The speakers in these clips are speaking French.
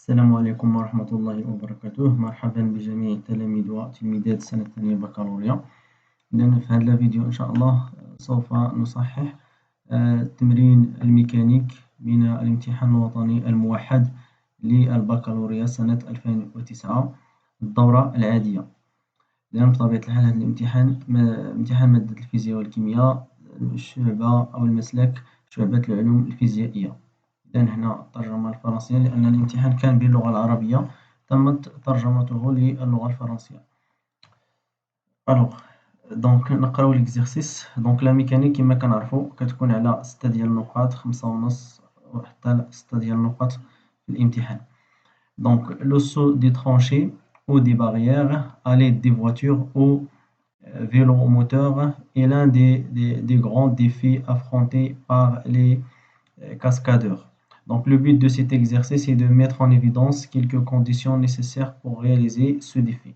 السلام عليكم ورحمة الله وبركاته. مرحبا بجميع تلاميذ وتلميذات السنة الثانية بكالوريا. إذن في هذا الفيديو إن شاء الله سوف نصحح تمرين الميكانيك من الامتحان الوطني الموحد للبكالوريا سنة 2009 الدورة العادية. لأن بطبيعة الحال هذا الامتحان امتحان مادة الفيزياء والكيمياء الشعبة أو المسلك شعبة العلوم الفيزيائية. إذن هنا الترجمة الفرنسية لأن الامتحان كان باللغة العربية تمت ترجمته للغة الفرنسية. دونك نقراو ليكزيرسيس. دونك لا ميكانيك كما كنعرفو كتكون على 6 ديال النقاط، 5.5 وحتى 6 ديال النقاط في الامتحان. Donc le saut des tranchées ou des barrières à l'aide des voitures ou vélomoteurs est l'un des grands défis affrontés par les cascadeurs. Donc le but de cet exercice est de mettre en évidence quelques conditions nécessaires pour réaliser ce défi.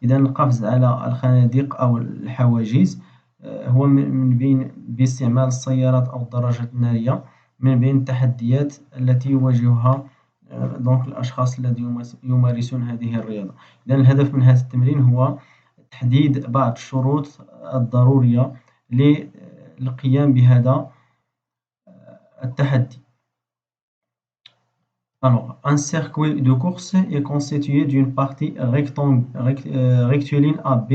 إذا القفز على الخنادق أو الحواجز هو من بين باستعمال السيارات أو الدراجات النارية من بين التحديات التي يواجهها دونك الأشخاص الذين يمارسون هذه الرياضة. إذا الهدف من هذا التمرين هو تحديد بعض الشروط الضرورية للقيام بهذا التحدي. Alors, un circuit de course est constitué d'une partie rectiligne AB.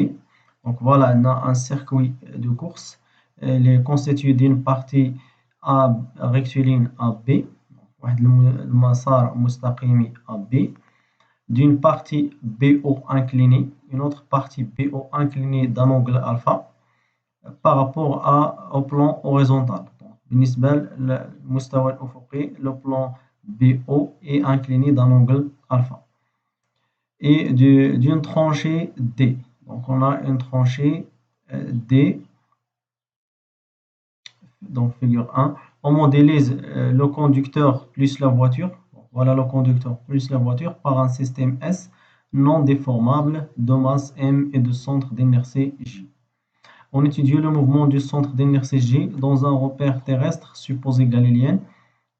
Donc voilà, on a un circuit de course. Il est constitué d'une partie rectiligne AB, المسار مستقيم AB, d'une partie BO inclinée, une autre partie BO inclinée d'un angle alpha par rapport au plan horizontal. بالنسبة للمستوى الأفقي, le plan BO est incliné d'un angle alpha. Et d'une tranchée D. Donc on a une tranchée D. Donc figure 1. On modélise le conducteur plus la voiture. Voilà le conducteur plus la voiture par un système S non déformable de masse M et de centre d'inertie J. On étudie le mouvement du centre d'inertie J dans un repère terrestre supposé galiléen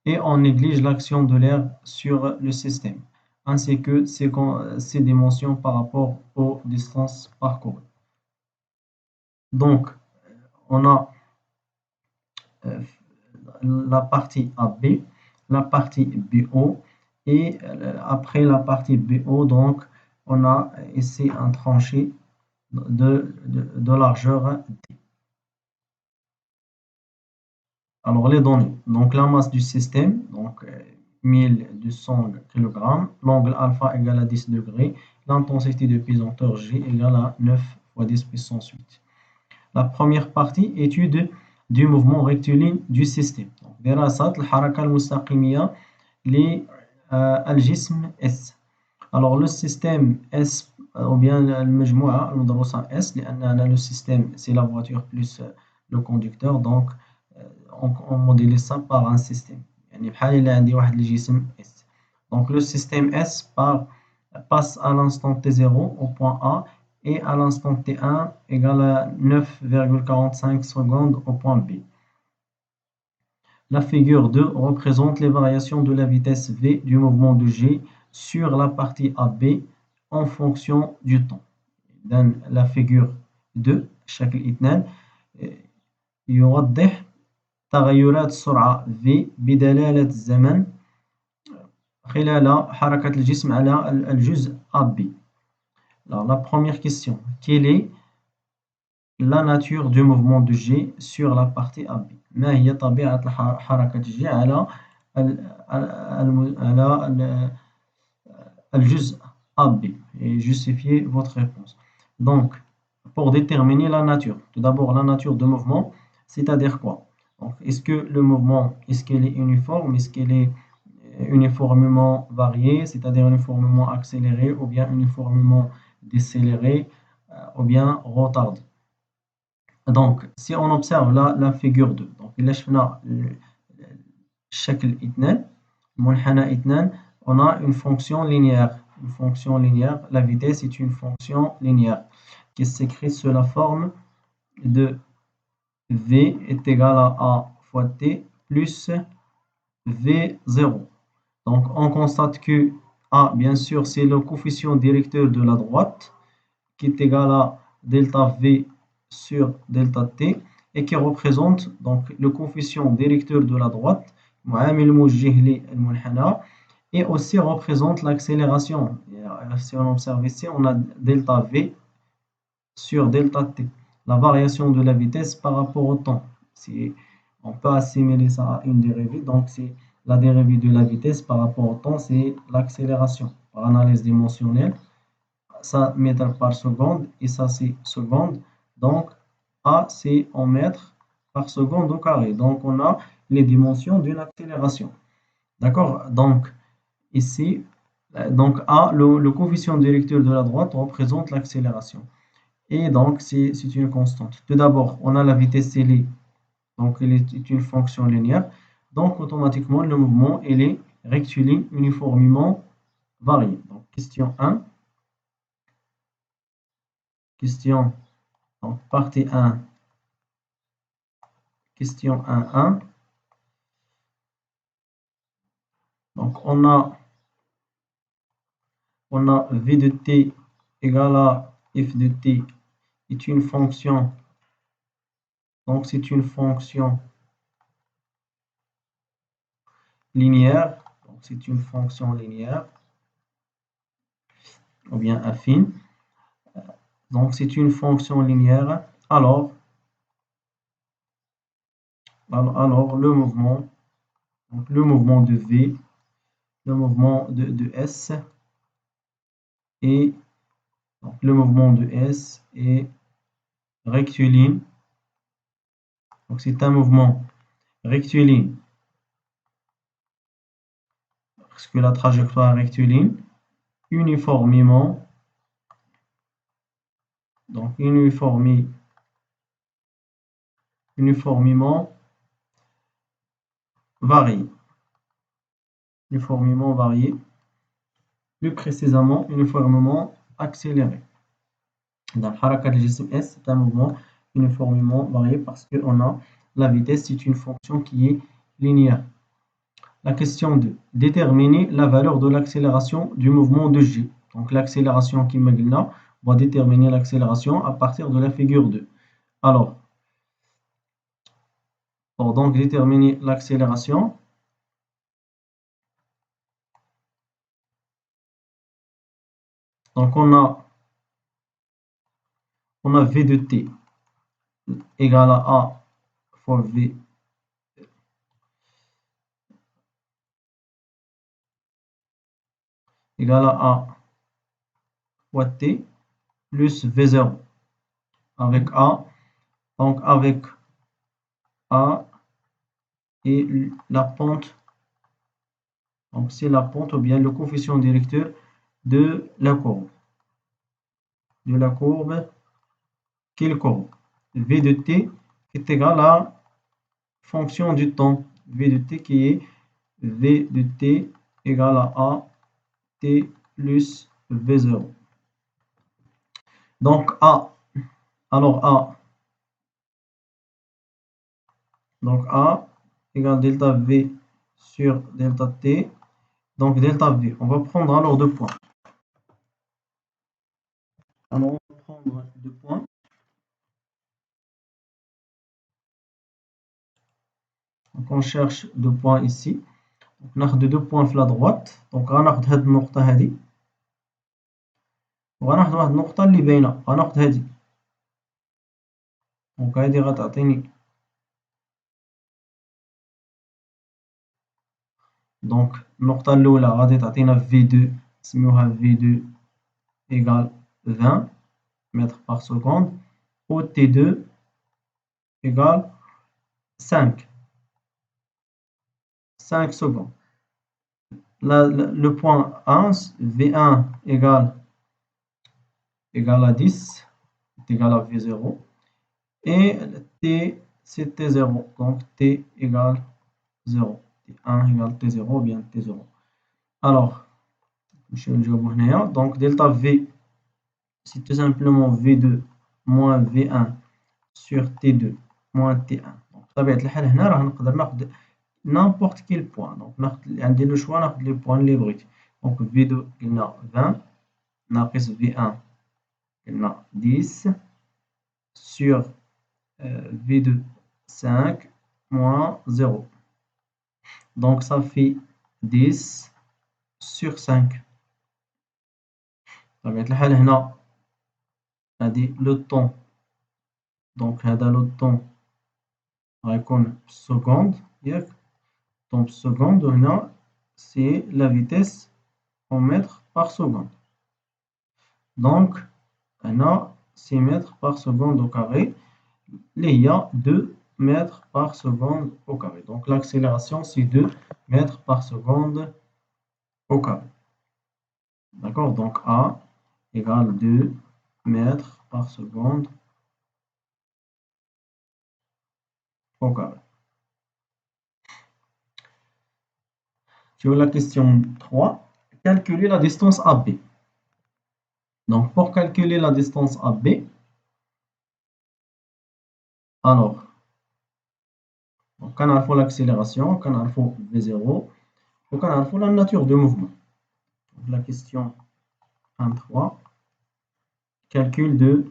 et on néglige l'action de l'air sur le système, ainsi que ses dimensions par rapport aux distances parcourues. Donc, on a la partie AB, la partie BO, et après la partie BO, donc, on a ici un tranché de largeur D. Alors les données, donc la masse du système, donc 1200 kg, l'angle alpha égale à 10 degrés, l'intensité de pesanteur G égale à 9 fois 10 puissance 8. La première partie, étude du mouvement rectiligne du système. دراسة الحركة المستقيمية للجسم S. Alors le système S ou bien المجموعة المدروسة S لأن le système c'est la voiture plus le conducteur, donc on modélise ça par un système. يعني بحال إلا عندي واحد الجسم S. Donc le système S passe à l'instant T0 au point A et à l'instant T1 égale à 9,45 secondes au point B. La figure 2 représente les variations de la vitesse V du mouvement de G sur la partie AB en fonction du temps. Dans la figure 2 شكل 2 يوضح تغيرات السرعة V بدلالة الزمن خلال حركة الجسم على الجزء AB. Alors, la première question, quelle est la nature du mouvement de G sur la partie AB? ما هي طبيعة حركة G على الجزء AB? Et justifiez votre réponse. Donc, pour déterminer la nature, tout d'abord la nature de mouvement, c'est-à-dire quoi? Donc, est-ce que le mouvement, est-ce qu'il est uniforme, est-ce qu'il est uniformément varié, c'est-à-dire uniformément accéléré ou bien uniformément décéléré ou bien retardé? Donc, si on observe là la figure 2, donc إلا شفنا الشكل 2 المنحنى 2, on a une fonction linéaire. Une fonction linéaire, la vitesse est une fonction linéaire qui s'écrit sous la forme de V est égal à A fois T plus V0. Donc, on constate que A, bien sûr, c'est le coefficient directeur de la droite qui est égal à delta V sur delta T et qui représente donc le coefficient directeur de la droite معامل موجه للمنحنى et aussi représente l'accélération. Si on observe ici, on a delta V sur delta T, la variation de la vitesse par rapport au temps. Si on peut assimiler ça à une dérivée, donc c'est la dérivée de la vitesse par rapport au temps, c'est l'accélération. Par analyse dimensionnelle, ça mètres par seconde et ça c'est seconde. Donc A c'est en mètres par seconde au carré. Donc on a les dimensions d'une accélération. D'accord? Donc ici, donc A, le coefficient directeur de la droite représente l'accélération. Et donc c'est une constante. Tout d'abord, on a la vitesse L, donc elle est une fonction linéaire. Donc automatiquement le mouvement il est rectiligne uniformément varié. Donc question 1. Question, donc partie 1, question 1.1. Donc on a v de t égale à f de t est une fonction, donc c'est une fonction linéaire, donc c'est une fonction linéaire ou bien affine. Donc c'est une fonction linéaire. Alors le mouvement, donc le mouvement de V, le mouvement de S et donc le mouvement de S est rectiligne. Donc c'est un mouvement rectiligne parce que la trajectoire est rectiligne uniformément, donc uniformément varié. Uniformément varié, plus précisément uniformément accéléré. Dans Harakat al-Jism S, c'est un mouvement uniformément varié parce qu'on a la vitesse, c'est une fonction qui est linéaire. La question 2. Déterminer la valeur de l'accélération du mouvement de G. Donc l'accélération qui m'a dit, on va déterminer l'accélération à partir de la figure 2. Alors, pour donc déterminer l'accélération, donc on a V de t égale à A fois V égale à A fois t plus V0 avec A, donc avec A et la pente, donc c'est la pente ou bien le coefficient directeur de la courbe. Quelle courbe? V de t est égal à fonction du temps. V de t qui est V de t égale à A t plus V0. Donc A, alors A, donc A égale delta V sur delta t. Donc delta V, on va prendre alors deux points. Alors on va prendre deux points. Donc on cherche deux points ici. Donc ناخذ deux points في la droite. Donc غناخذ هاد النقطة هادي وغناخذ واحد النقطة اللي باينة، غناخذ هادي. دونك هادي غتعطيني، دونك النقطة الأولى غادي تعطينا V2 نسميوها V2 égale 20 mètres par seconde و T2 égale 5 secondes. Le point 1, V1 égale à 10, est égal à V0, et T c'est T0, donc T égale 0, T1 égale T0 ou bien T0. Alors, donc delta V c'est tout simplement V2 moins V1 sur T2 moins T1. Donc بطبيعة الحال هنا راه نقدر ناخذ n'importe quel point. Donc ناخذ عندي لو شوا ناخذ لي بوان اللي بغيت. Donc V2 قلنا 20 ناقص V1 قلنا 10 sur V2 5 moins 0. Donc ça fait 10 sur 5. بطبيعة الحال هنا هادي لو طون، دونك هذا لو طون غيكون بالسكوند ياك، طون بالسكوند، وهنا سي لا فيتيس en mètres par seconde. Donc هنا 6 mètres par seconde au carré اللي هي 2 mètres par seconde au carré. Donc l'accélération c'est 2 mètres par seconde au carré. D'accord, donc A égale 2 mètres par seconde au carré. Sur la question 3, calculer la distance AB. Donc pour calculer la distance AB, alors كنعرفوا l'accélération, كنعرفوا V0 وكنعرفوا la nature du mouvement. Donc la question 1.3, calcul de,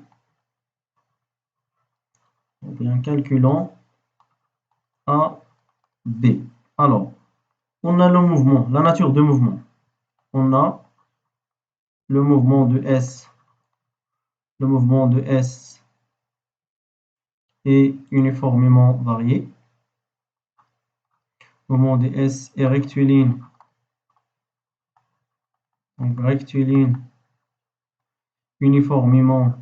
ou bien calculons AB. Alors, on a le mouvement, la nature du mouvement. On a le mouvement de S. Le mouvement de S est uniformément varié. Le mouvement de S est rectiligne. Donc rectiligne uniformément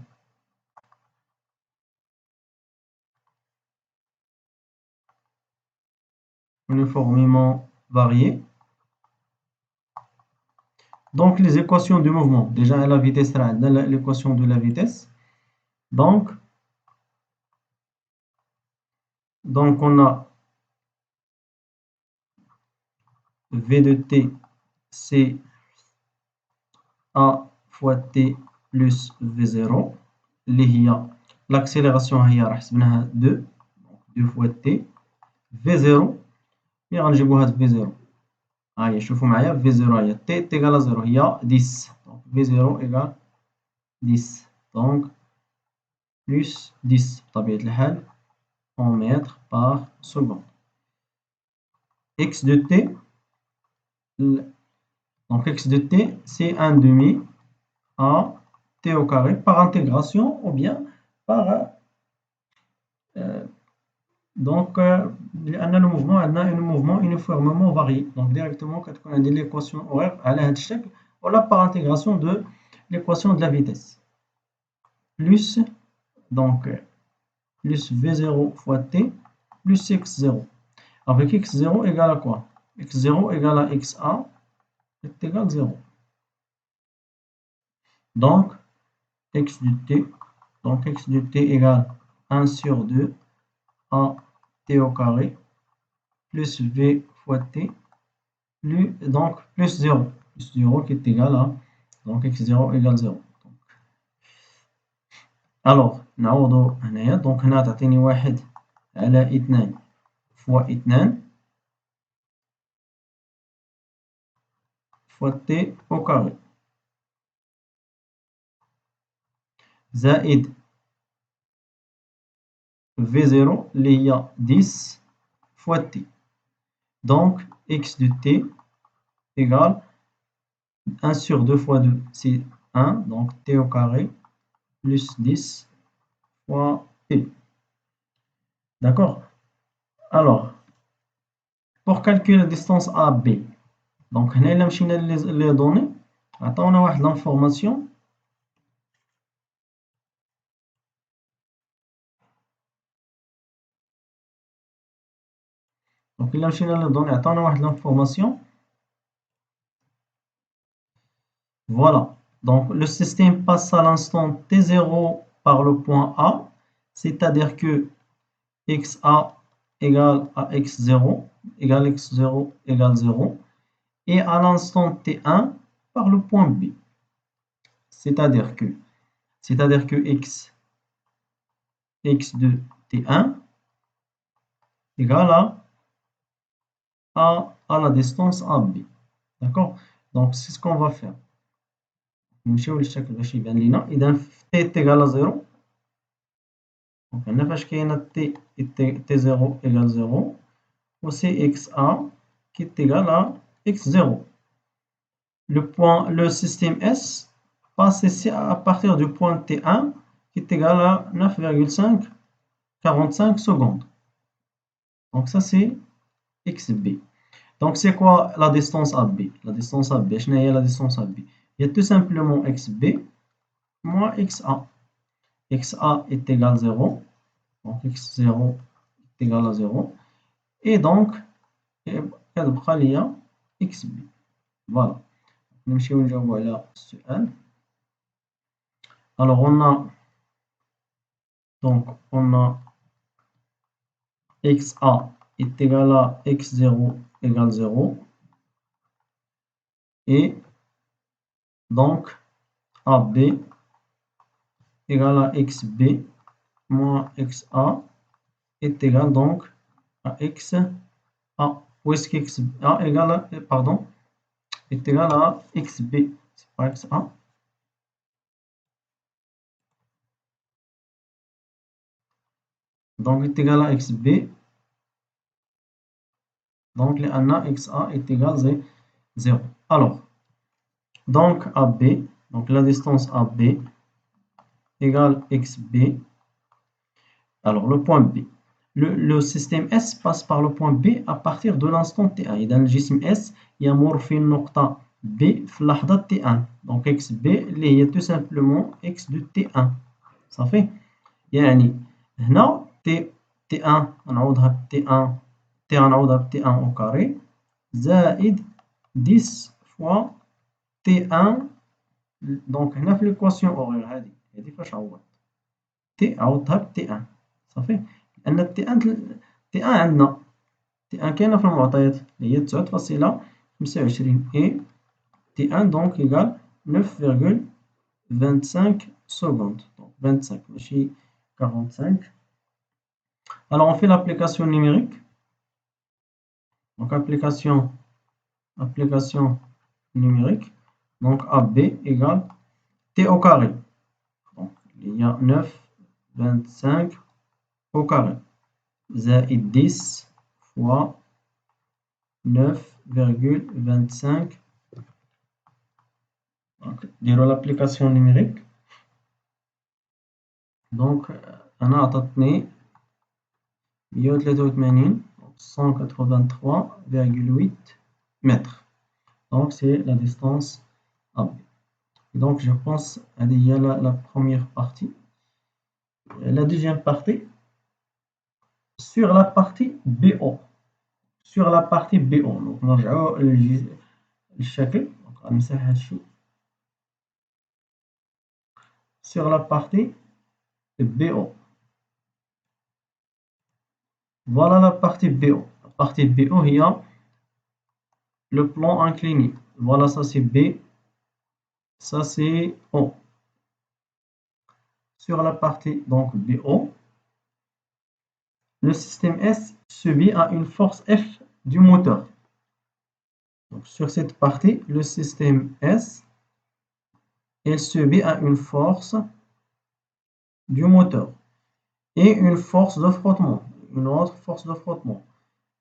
varié. Donc les équations du mouvement, déjà à la vitesse, l'équation de la vitesse. Donc on a V de t, c'est A fois t plus V0 اللي هي l'accélération هي راح حسبناها 2 fois t. V0 ملي غنجيبو هاد V0 ها هي شوفوا معايا V0 هي t égale 0 هي 10 donc V0 égale 10 donc plus 10 بطبيعة الحال en mètres par seconde. X de t, donc x de t c'est 1 demi à t au carré par intégration ou bien par donc لأن le mouvement عندنا un mouvement uniformément varié, donc directement كتكون عندي l'équation horaire على هذا الشكل ولا par intégration de l'équation de la vitesse plus donc plus v0 fois t plus x0 avec x0 égale à quoi? X0 égale à xa est égal à 0. Donc x de t égale 1 sur 2 à t au carré plus v fois t plus, donc plus 0 qui est égal à donc x0 égale 0. alors نعوضو هنايا دونك هنا تعطيني 1 على 2 فوا 2 فوا t au carré زائد V0 اللي هي 10 fois t. Donc x de t égale 1 sur 2 fois 2 c'est 1, donc t au carré plus 10 fois t. D'accord? Alors, pour calculer la distance AB, donc هنا إلا مشينا les données عطاونا واحد l'information donc إلا مشينا les données عطاونا واحد l'information. Voilà, donc le système passe à l'instant t0 par le point A, c'est-à-dire que xa égale à x0 égale x0 égale 0, et à l'instant t1 par le point B, c'est-à-dire que x de t1 égale à la distance AB. D'accord? Donc, c'est ce qu'on va faire. نمشيو للشكل باش يبان لينا. إذا t est égal à 0. Donc, هنا فاش كاينة t0 égale 0 و cxa qui est égal à x0. Le système S passe ici à partir du point T1 qui est égal à 9,545 secondes. Donc ça c'est xb. Donc c'est quoi la distance AB? La distance AB, je n'ai la distance AB. Il y a tout simplement xb moins xa. xa est égal à 0. Donc x0 est égal à 0. Et donc, كتبقى ليا xb. Voilà. نمشيو نجاوبو على السؤال. Alors on a xa est égal à x0 égale 0 et donc AB égale à xb moins xa est égal donc à xa. Où est-ce que xa égale à, pardon, est égal à xb, c'est pas xa. Donc est égal à xb. Donc لأن xa est égal à 0. Alors, donc AB, donc la distance AB égale xb. Alors le point B. Le système S passe par le point B à partir de l'instant T1. إذا الجسم S يمر في النقطة B في اللحظة T1. Donc xb اللي هي tout simplement x de T1. صافي. يعني هنا T1 نعوضها ب T1 غنعوضها ب T1 au carré زائد 10 fois T1. دونك هنا في ليكواسيون أوغيغ هادي فاش عوضت T عوضتها ب T1 صافي. لأن T1 عندنا T1 كاينة في المعطيات اللي هي 9.25 et T1 donc égale 9,25 secondes. Donc 25 ماشي 45. Alors on fait l'application numérique. Donc application numérique. Donc AB égale T au carré. Donc il y a 9,25 au carré. زائد 10 fois 9,25. Donc نديرو l'application numérique. Donc أنا عطاتني 183 183,8 mètres. Donc c'est la distance AB. Donc je pense qu'il y a la première partie. La deuxième partie, sur la partie BO. Sur la partie BO. Donc نرجعو للشكل. غنمسح هادشي. Sur la partie BO. Voilà la partie BO. La partie BO, il y a le plan incliné. Voilà, ça c'est B, ça c'est O. Sur la partie donc BO, le système S subit à une force F du moteur. Donc sur cette partie, le système S il subit à une force du moteur et une force de frottement, une autre force de frottement.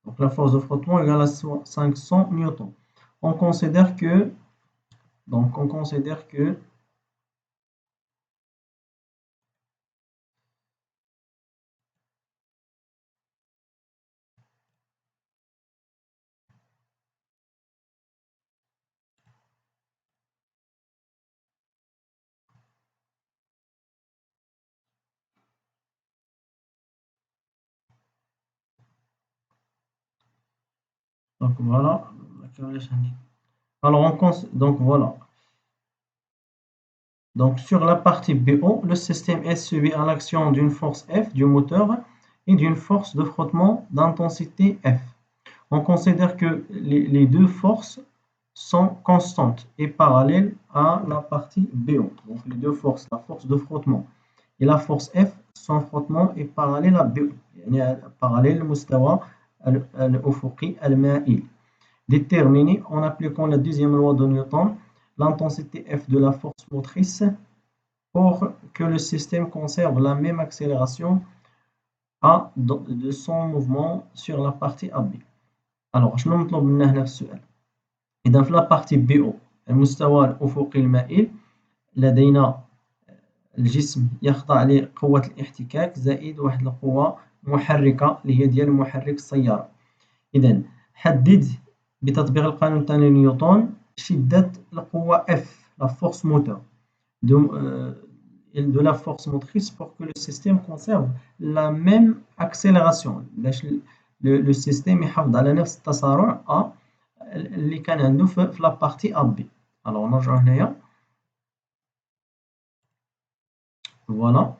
Donc la force de frottement égale à 500 newtons. On considère que donc voilà. Alors donc voilà. Donc sur la partie BO, le système S subit à l'action d'une force F du moteur et d'une force de frottement d'intensité F. On considère que les deux forces sont constantes et parallèles à la partie BO. Donc les deux forces, la force de frottement et la force F, son frottement est parallèle à BO. يعني parallèle المستوى الأفقي المائل. déterminer en appliquant la deuxième loi de Newton l'intensité F de la force motrice pour que le système conserve la même accélération A de son mouvement sur la partie AB. Alors شنو مطلوب منا هنا في السؤال؟ إذا في la partie BO المستوى الأفقي المائل لدينا الجسم يخضع لقوة الاحتكاك زائد واحد القوة محركة اللي هي ديال محرك السيارة. إذا حدد بتطبيق القانون الثاني لنيوتن شدة القوة F la force moteur de la force motrice pour que le système conserve la même accélération باش le système يحافظ على نفس التسارع A اللي كان عنده في la partie AB. Alors نرجعو هنايا. Voilà.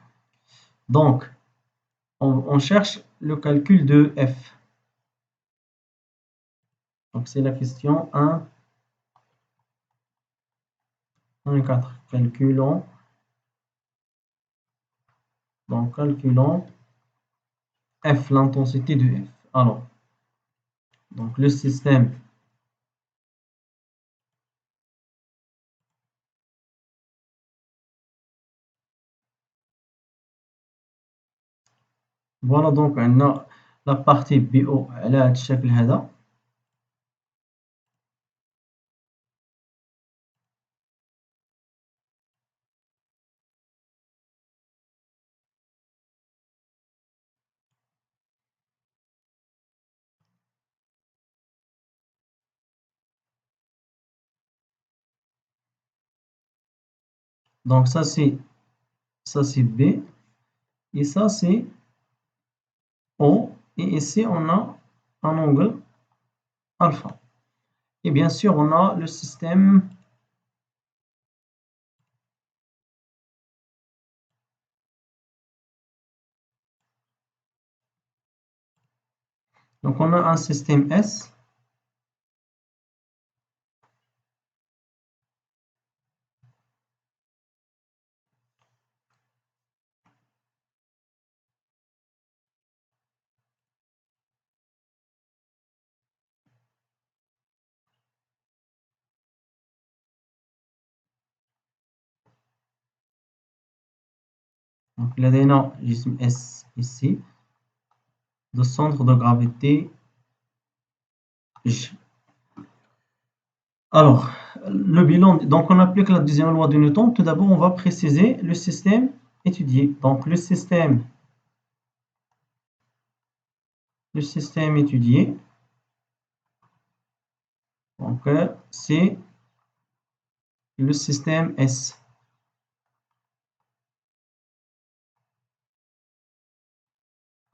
Donc on cherche le calcul de F. Donc c'est la question 1.4. Calculons. Donc calculons F, l'intensité de F. Alors, donc le système voilà donc on a la partie BO على هذا الشكل هذا. Donc ça c'est B et ça c'est O et ici on a un angle alpha. Et bien sûr on a le système donc on a un système S donc لدينا جسم S ici de centre de gravité G. Alors, le bilan, donc on applique la deuxième loi de Newton. Tout d'abord, on va préciser le système étudié. Donc, le système étudié, donc c'est le système S.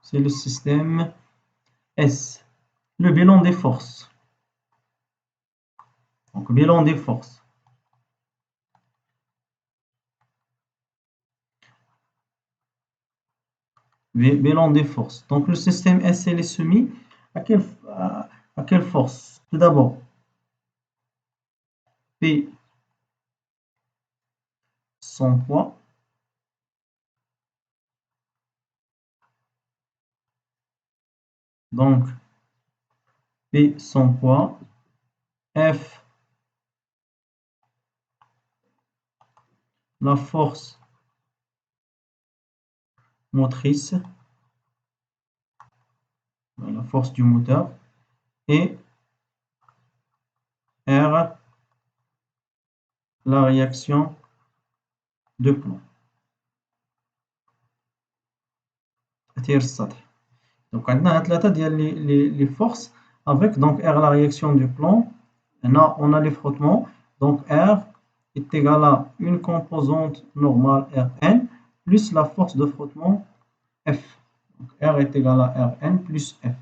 C'est le système S. Le bilan des forces. Donc, bilan des forces. Bilan des forces. Donc, le système S, il est soumis à quelle force? Tout d'abord, P, son poids. Donc, P, son poids. F, la force motrice, la force du moteur, et R, la réaction de plomb. Donc, on a les forces avec donc R, la réaction du plomb. On a les frottements. Donc, R est égal à une composante normale Rn plus la force de frottement F. Donc, R est égal à Rn plus F.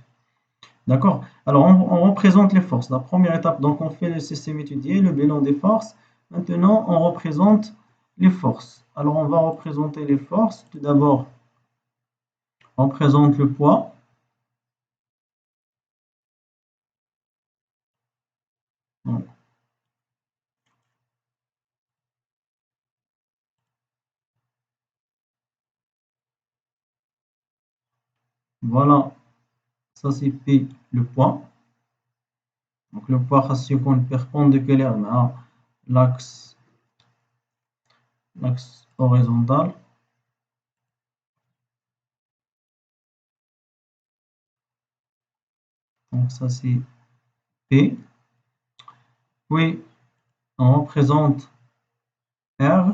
D'accord? Alors, on représente les forces. La première étape, donc, on fait le système étudié, le bilan des forces. Maintenant, on représente les forces. Alors, on va représenter les forces. Tout d'abord, on présente le poids. Donc, voilà, ça c'est P, le poids. Donc le poids خاص يكون perpendiculaire مع l'axe horizontal. Donc ça c'est P. Puis on représente R.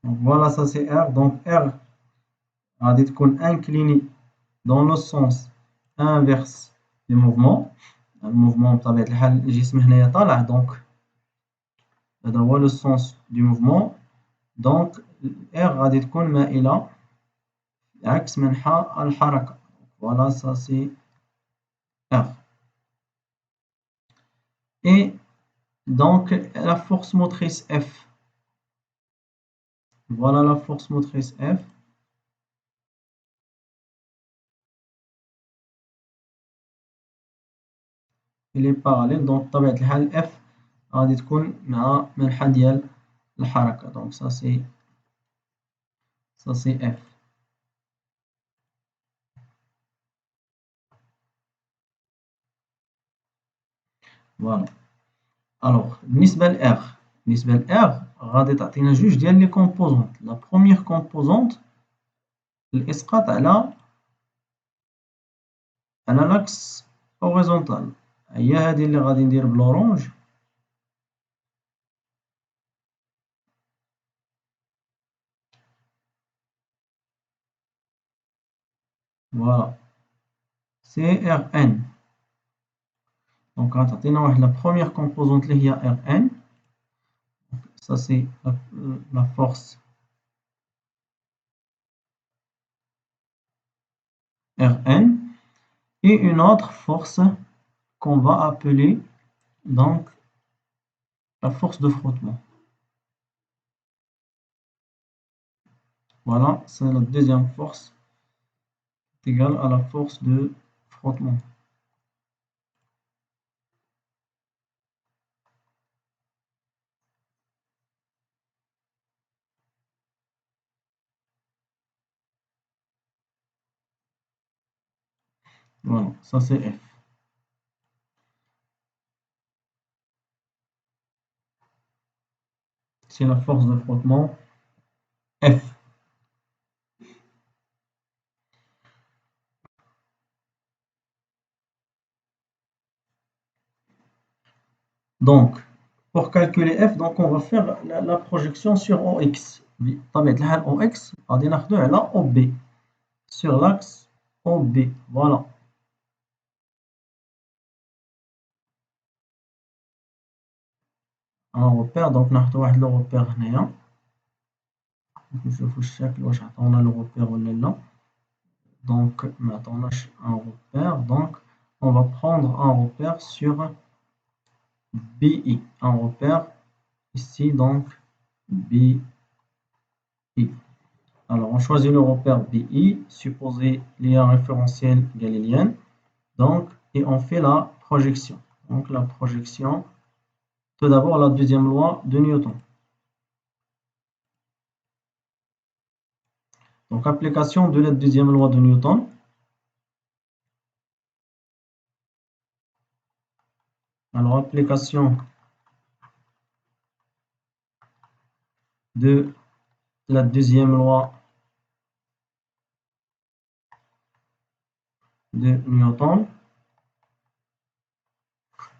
Donc voilà, ça c'est R. Donc R a تكون incliné dans le sens inverse du mouvement. Le mouvement بطبيعة الحال الجسم هنايا طالع، donc هذا هو le sens du mouvement. donc R غادي تكون مائلة عكس منحى الحركة. voilà, ça c'est R. Et donc la force motrice F. Voilà la force motrice F. Il est parallèle. Donc بطبيعة الحال F غادي تكون مع منحى ديال الحركة. donc ça c'est F. Voilà. Alors بالنسبة ل R. بالنسبة ل R غادي تعطينا جوج ديال لي كومبوزونت. لا بروميير كومبوزونت الإسقاط على لاكس هوريزونتال، هي هذه اللي غادي ندير بالأورانج. فوالا سي ار ان. دونك غتعطينا واحد لا بروميير كومبوزونت اللي هي ار ان. ça c'est la force Rn, et une autre force qu'on va appeler donc la force de frottement. Voilà, c'est la deuxième force égale à la force de frottement. Voilà, ça c'est F. C'est la force de frottement F. Donc, pour calculer F, donc on va faire la projection sur OX. طبيعة الحال OX غادي ناخدو على OB, sur l'axe OB. Voilà. Un repère, donc ناخدو واحد لو repère هنايا. نشوفو الشكل واش عطاونا لو repère ولا لا. Donc ما عطاوناش un repère, donc on va prendre un repère sur BI. Un repère ici, donc BI. Alors on choisit le repère BI, supposé lien référentiel galiléen. Donc, et on fait la projection. Donc la projection, tout d'abord la deuxième loi de Newton. Donc application de la deuxième loi de Newton. Alors application de la deuxième loi de Newton.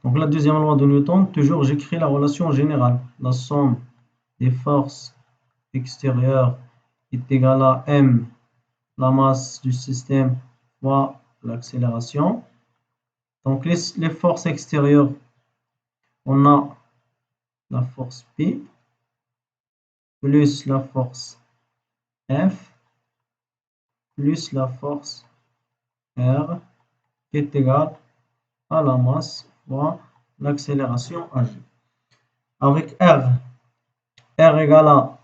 Donc la deuxième loi de Newton, toujours j'écris la relation générale. La somme des forces extérieures est égale à m, la masse du système, fois l'accélération. Donc les forces extérieures, on a la force P plus la force F plus la force R qui est égale à la masse fois l'accélération AG. Avec R égale à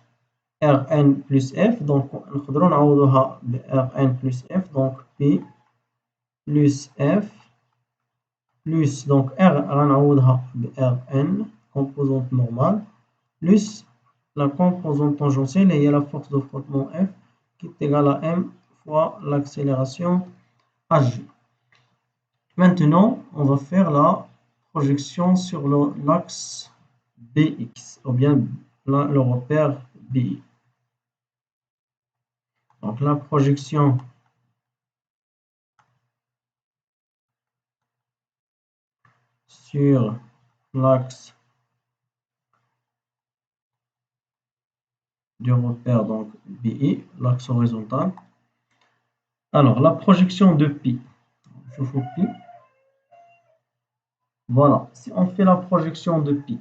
Rn plus F, donc نقدروا نعوضوها ب Rn plus F, donc P plus F plus, donc R غنعوضها ب Rn composante normale plus la composante tangentielle et la force de frottement F qui est égale à m fois l'accélération Hg. Maintenant, on va faire la projection sur l'axe BX, ou bien le repère BI. Donc la projection sur l'axe du repère, donc BI, l'axe horizontal. Alors, la projection de pi. Je fais pi. Voilà, si on fait la projection de pi,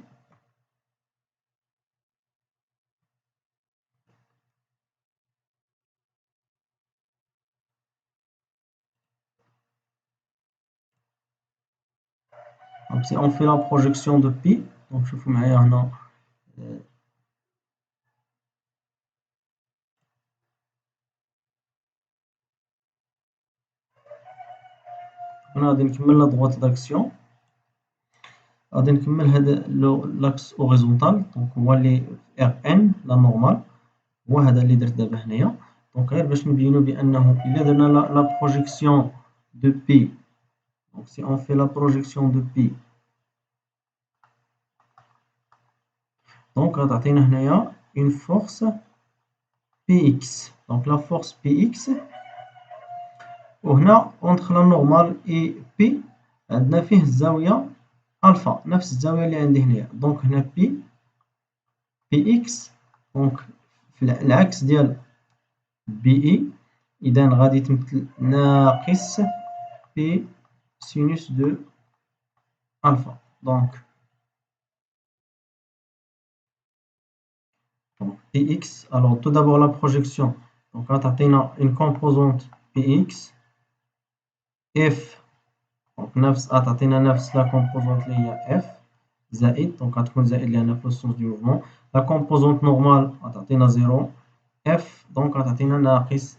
donc si on fait la projection de pi, donc je fais معايا هنا غادي نكمل لا droite d'action. غادي نكمل هذا لاكس اوريزونتال، دونك هو اللي ار ان لا نورمال، هو هذا اللي درت دابا هنايا. دونك غير باش نبينو بانه الا درنا لا بروجيكسيون دو بي، دونك سي اون في لا بروجيكسيون دو بي، دونك غتعطينا هنايا اون فورس بي اكس. دونك لا فورس بي اكس، وهنا اونتخ لا نورمال اي بي عندنا فيه الزاويه الفا، نفس الزاويه اللي عندي هنايا. دونك هنا بي اكس، دونك في العكس ديال بي اي، اذا غادي تمثل ناقص بي سينوس دو الفا. دونك بي اكس، alors tout d'abord la projection، دونك غتعطينا une composante بي اكس اف، دونك غتعطينا نفس لا composante اللي هي اف زائد، دونك غتكون زائد لان في السونس دو موفمون. لا composante نورمال غتعطينا زيرو اف، دونك غتعطينا ناقص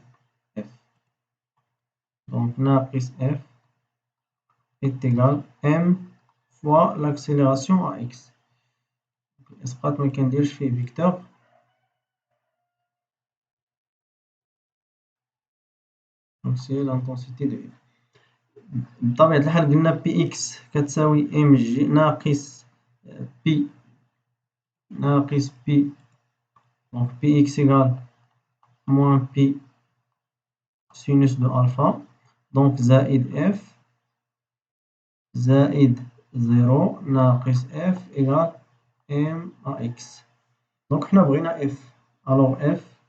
اف. دونك ناقص اف est égal m fois l'accélération à x. اسقاط ما كنديرش فيه فيكتور، دونك سي لانتونسيتي دو اف. بطبيعة الحال قلنا بي اكس كتساوي ام جي ناقص بي ناقص بي، دونك بي اكس égal موان بي سينوس دو الفا، دونك زائد اف زائد زيرو ناقص اف égal ام ا اكس. دونك حنا بغينا اف، الوغ اف،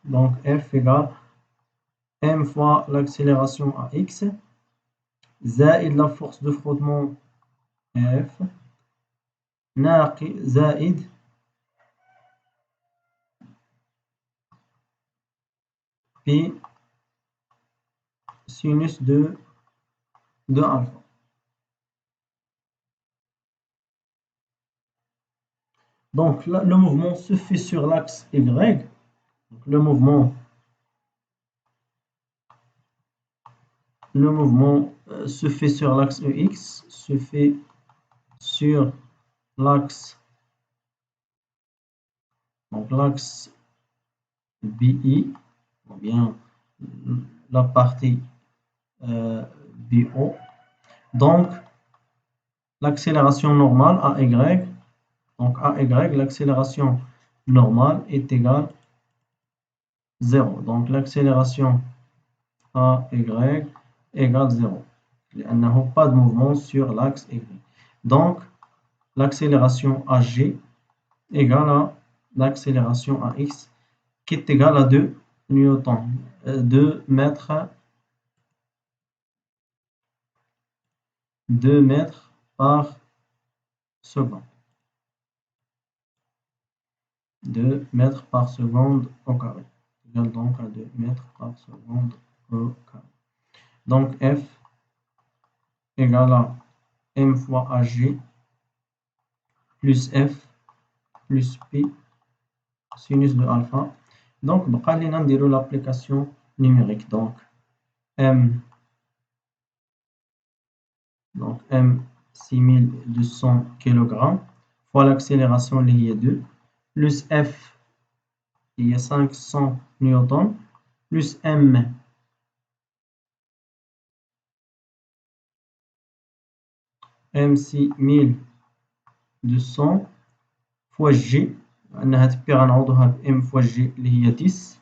دونك اف égal m fois l'accélération à x زائد la force de frottement F زائد P sinus de alpha. Donc là, le mouvement se fait sur l'axe Y. Donc, le mouvement se fait sur l'axe EX, se fait sur l'axe, donc l'axe BI, ou bien la partie BO. Donc l'accélération normale AY, donc AY, l'accélération normale est égale 0. Donc l'accélération AY égale 0. Il n'y a pas de mouvement sur l'axe Y. Donc l'accélération AG égale à l'accélération AX qui est égale à 2 newtons, 2 mètres par seconde. 2 mètres par seconde au carré. Égale donc à 2 mètres par seconde au carré. Donc F égale à m fois AG plus F plus P sinus de alpha. Donc, on va l'application numérique. Donc M 6200 kg fois l'accélération il y a 2 plus F il y a 500 newtons plus M MC 1200 fois G، لأنها تبي غنعوضوها ب M fois G اللي هي 10،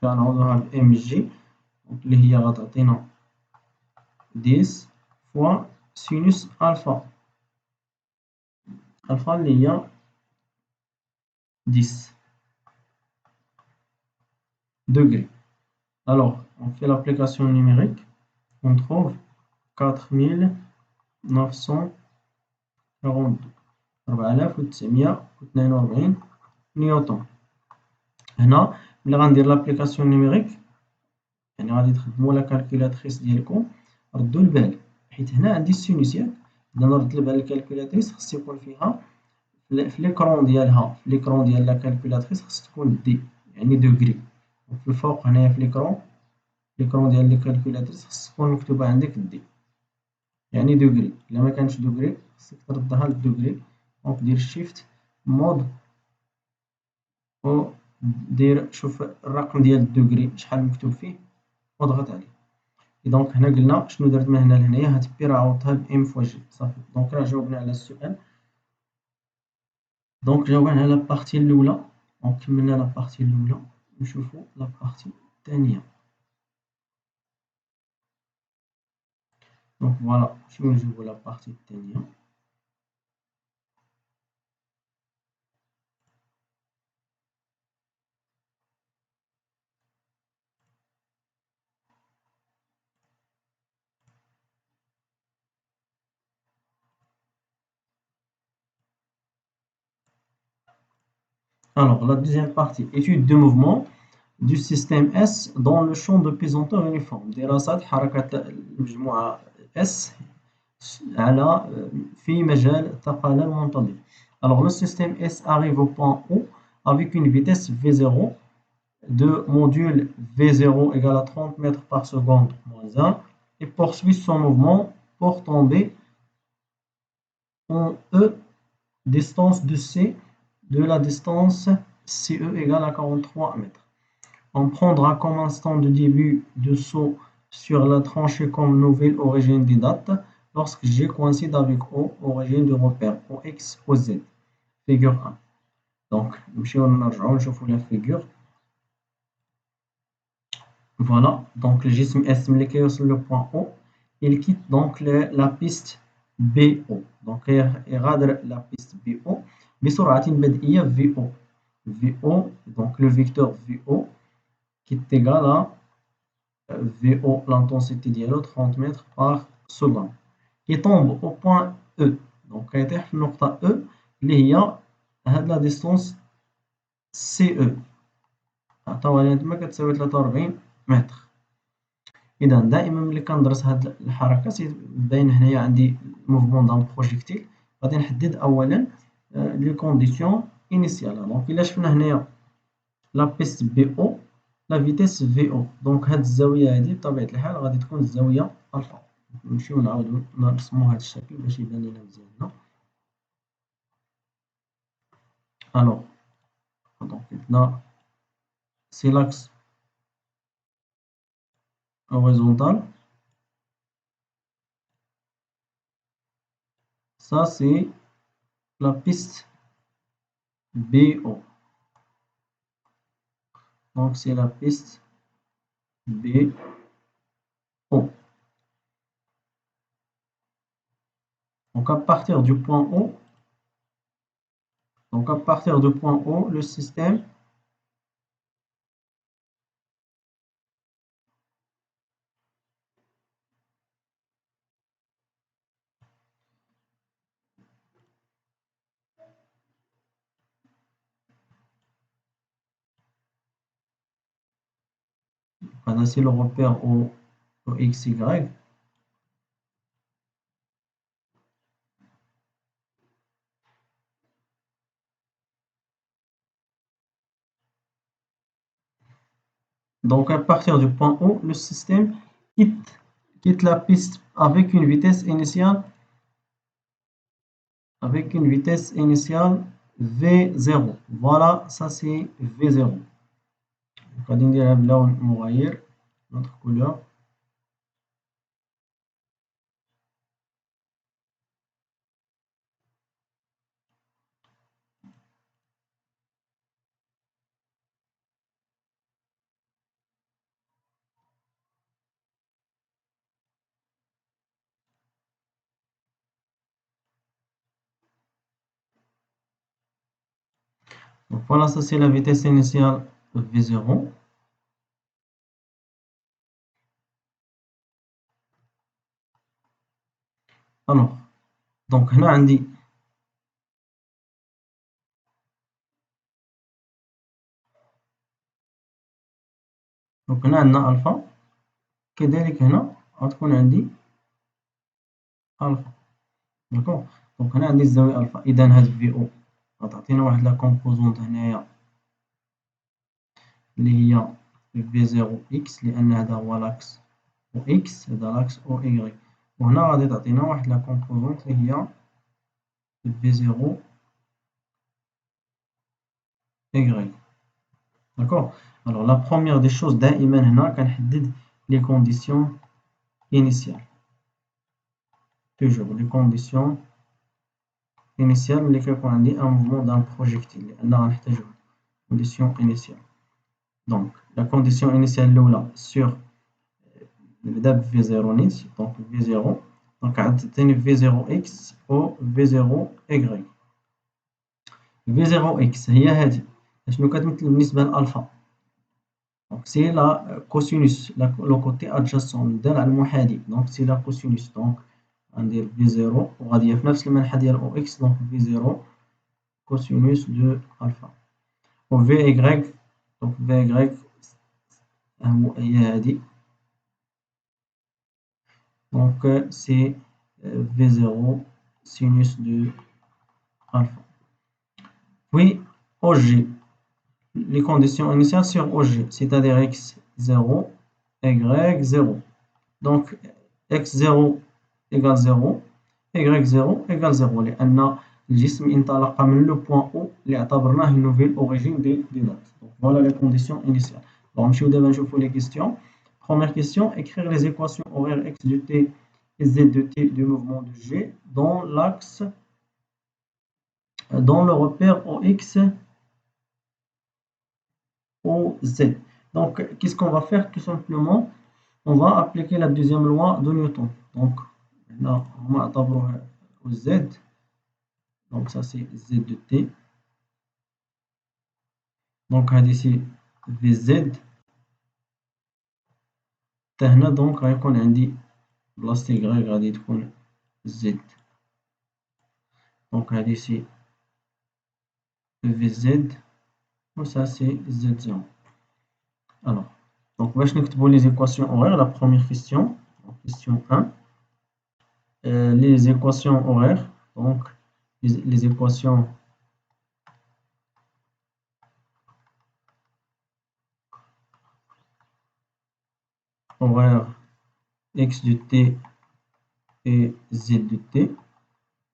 غنعوضوها ب M G اللي هي غتعطينا 10 fois sinus alpha، alpha اللي هي 10 degrés. Alors, on fait l'application numérique, on trouve 4942 نيوتن. هنا ملي غندير لابليكاسيون نيميريك، يعني غادي تخدموا لا كالكولاتريس ديالكم، ردوا البال حيت هنا عندي السينوس ياك، إذا نرد البال الكالكولاتريس خص يكون فيها في ليكرون ديالها، في ليكرون ديال لا كالكولاتريس خص تكون دي يعني دوغري، وفي الفوق هنايا في ليكرون ديال الكالكولاتريس خص تكون مكتوبة عندك دي يعني دوغري. إلا ما كانش دوغري خصك تردها للدوغري، دونك دير شيفت مود و دير شوف الرقم ديال الدوغري شحال مكتوب فيه واضغط عليه. دونك هنا قلنا شنو درت من هنا لهنايا، هتبي راه عوضتها ب ام فوا جي صافي. دونك راه جاوبنا على السؤال، دونك جاوبنا على لابارتي الاولى. دونك كملنا لابارتي الاولى، نشوفو لابارتي الثانيه. دونك فوالا شنو نجيبو لابارتي الثانيه. Alors, la deuxième partie, étude de mouvement du système S dans le champ de pesanteur uniforme. دراسة حركة المجموعة S على في مجال الثقل المنتظم. Alors, le système S arrive au point O avec une vitesse V0 de module V0 égale à 30 mètres par seconde moins 1 et poursuit son mouvement pour tomber en E, distance de C, de la distance CE égale à 43 mètres. On prendra comme instant de début de saut sur la tranchée comme nouvelle origine des dates lorsque G coïncide avec O, origine du repère OX, OZ. Figure 1. Donc, je fais la figure. Voilà, donc le jism S sur le point O, il quitte donc la piste BO. Donc, il radre la piste BO. بسرعة بدئية VO. VO, donc le vecteur VO qui est égal à VO, l'intensité dialogue 30 mètres par seconde. Il tombe au point E. Donc, il y a une E, il y a la distance CE. ما كتساوي 43 متر. إذا دائما ملي كندرس هاد الحركة باين هنايا عندي موفمون دان بروجيكتيل، غادي نحدد أولا لي كونديسيون إنيسيال. دونك إلا شفنا هنايا لا بيست بي أو لا فيتيس في أو، دونك هاد الزاوية هادي بطبيعة الحال غادي تكون الزاوية ألفا. نمشيو نعاودو نرسمو هاد الشكل باش يبان لينا مزيان. ألوغ دونك عندنا سي لاكس horizontal. Ça, c'est la piste BO. Donc, c'est la piste BO. Donc, à partir du point O, le système c'est le repère au XY. Donc, à partir du point O, le système quitte la piste avec une vitesse initiale V0. Voilà, ça c'est V0. غادي نديرها بلون مغاير، notre couleur. Donc voilà, ça c'est la vitesse initiale V0. Alors, donc هنا عندي donc هنا عندنا ألفا، كذلك هنا غتكون عندي ألفا. داكوغ، دونك هنا عندي الزاوية ألفا، إذا هاد في أو غتعطينا واحد لا كومبوزونت هنايا اللي هي في زيرو إكس، لأن هذا هو لاكس أو إكس، هذا لاكس أو إيغريك، وهنا غادي تعطينا واحد لا كومبوزونت اللي هي في زيرو إيغريك. داكوغ، ألوغ لا بروميير دي شوز دائما هنا كنحدد لي كونديسيون إنيسيال، توجور لي كونديسيون إنيسيال ملي كيكون عندي أن موفمون دان بروجيكتيل، لأن غنحتاجهم كونديسيون إنيسيال. دونك لا كونديسيون إنيسيال الأولى سور نبدا ب في زيرو نيت، دونك في زيرو، دونك عاد تعطيني في زيرو إكس و في زيرو إيغريك. في زيرو إكس هي هادي، أشنو كتمثل بالنسبة لألفا؟ دونك سي لا كوسينوس، لو كوتي أدجاسون دال على المحاذي، دونك سي لا كوسينوس. دونك غندير في زيرو وغادية في نفس المنحى ديال أو إكس، دونك في زيرو كوسينوس دو ألفا. و في إيغريك، دونك في إيغريك هي هادي، دونك سي في زيرو سينوس دو ألفا. Puis OG, les conditions initiales sur OG, c'est-à-dire x0, y0. Donc x0 égale 0, y0 égale 0 لأن الجسم انطلق من لو بوان O اللي اعتبرناه une nouvelle origine des dates. Donc voilà les conditions initiales. Alors نمشيو دابا نشوفوا les questions. Première question, écrire les équations horaires x de t et z de t du mouvement de G dans l'axe, dans le repère OX OZ. Donc, qu'est-ce qu'on va faire? Tout simplement, on va appliquer la deuxième loi de Newton. Donc, là, on va d'abord au Z. Donc, ça, c'est Z de T. Donc, ici, VZ. هنا donc غيكون عندي بلاصة Y غادي تكون Z. Donc, ici, VZ. و ça, c'est Z0. Alors, donc, باش نكتبوا les équations horaires, la première question, question 1. Les équations horaires, donc les équations horaires x de t et z de t,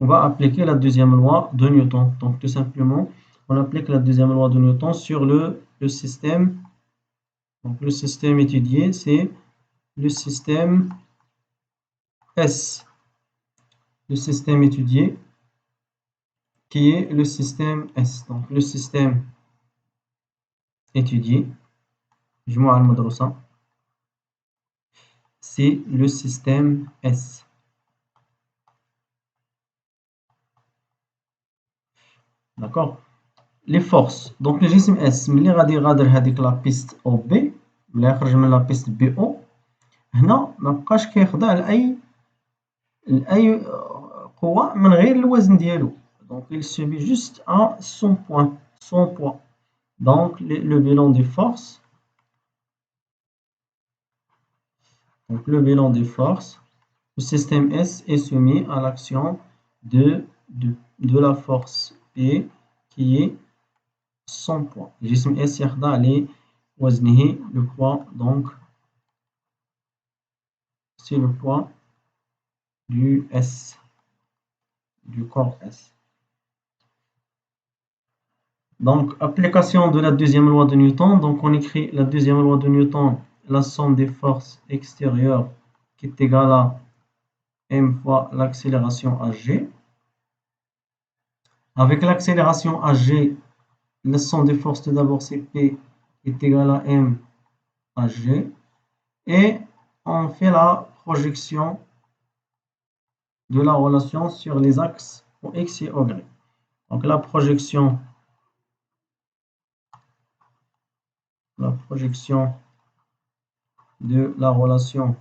on va appliquer la deuxième loi de Newton. Donc tout simplement, on applique la deuxième loi de Newton sur le système. Donc le système étudié, c'est le système S. Le système étudié qui est le système S. Donc le système étudié, جموعة المدروسة, c'est le système S. D'accord? Les forces. Donc le جسم S ملي غادي يغادر هذيك لا بيست او بي، ملي يخرج من لا بيست بي او، هنا ما بقاش كيخضع لأي قوة من غير الوزن ديالو. Donc il subit juste à son poids. Donc le bilan des forces. Donc le bilan des forces, le système S est soumis à l'action de la force P qui est son poids. الجسم S يخضع لوزنه، le poids, donc c'est le poids du S, du corps S. Donc, application de la deuxième loi de Newton. Donc, on écrit la deuxième loi de Newton, la somme des forces extérieures qui est égale à m fois l'accélération AG. Avec l'accélération AG, la somme des forces tout d'abord c'est P est égale à m AG. Et on fait la projection de la relation sur les axes OX et OY. Donc la projection la projection de la relation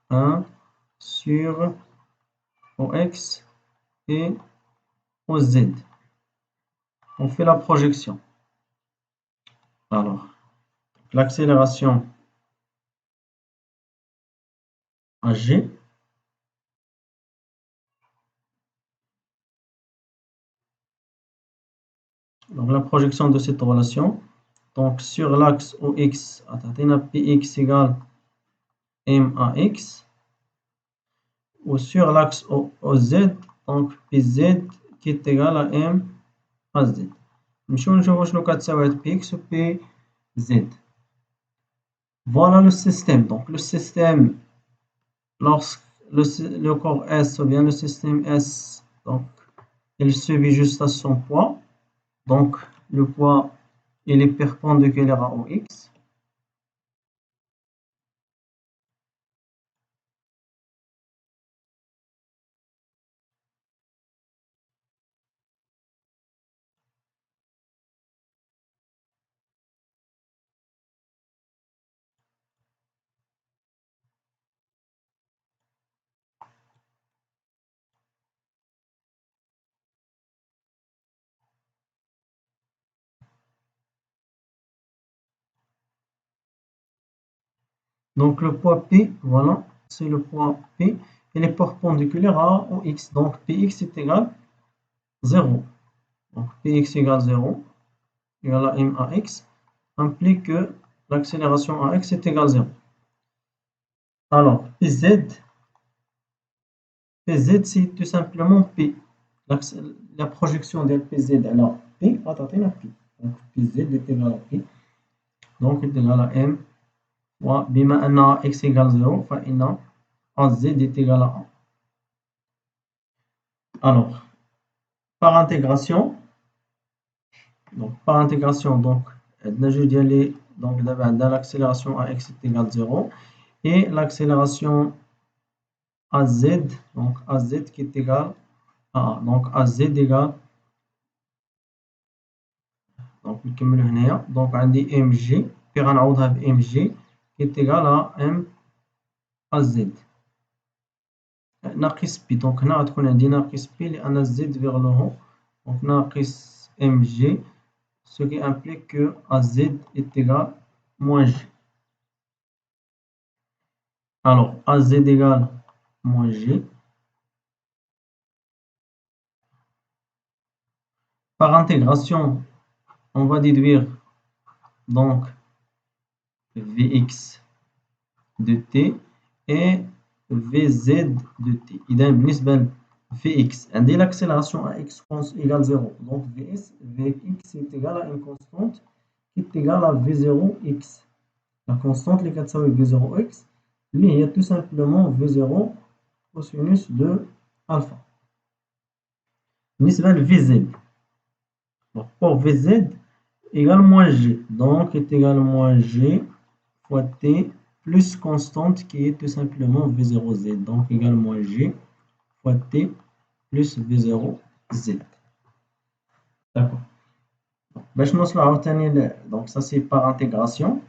1 sur OX et OZ. On fait la projection. Alors, l'accélération AG donc la projection de cette relation. Donc sur l'axe OX, on a PX égale MAX. Ou sur l'axe OZ, donc PZ qui est égal à MAZ. نمشيو نشوفو شنو كتساوي هاد PX و PZ. Voilà le système. Donc le système, lorsque le corps S ou bien le système S, donc il subit juste à son poids. Donc le poids il est perpendiculaire à OX. Donc le poids P, voilà, c'est le poids P, il est perpendiculaire à OX. Donc Px est égal à 0. Donc Px égale 0, égale à MAX, implique que l'accélération AX est égale à 0. Alors PZ c'est tout simplement P. La projection de PZ à P, à P. Donc PZ est égal à P. Donc est égal à M. وبما أن x égale 0 فإن AZ est égal à 1. Alors, par intégration, donc l'accélération AX est égale à 0 et l'accélération AZ, donc AZ qui est égal à 1. Donc AZ égale, donc نكملو هنايا. donc عندي MG puis غنعوضها ب MG qui est égal à M AZ ناقص بي. دونك هنا غتكون عندي ناقص بي لأن زد فيغ لو هون. دونك ناقص ام جي ce qui implique que AZ est égal moins G. Alors AZ égale moins G. Par intégration, on va déduire donc Vx de t et Vz de t. إذا بالنسبة ل Vx عندي l'accélération à x égale 0. Donc Vx est égal à une constante qui est égale à V0x. La constante اللي كتساوي V0x اللي هي tout simplement V0 cosinus de alpha. بالنسبة ل Vz, donc pour Vz égale moins G, donc est égal à moins G fois T plus constante qui est tout simplement V0z, donc égale moins G fois T plus V0z. D'accord. باش نوصلو عاوتاني donc ça c'est par intégration.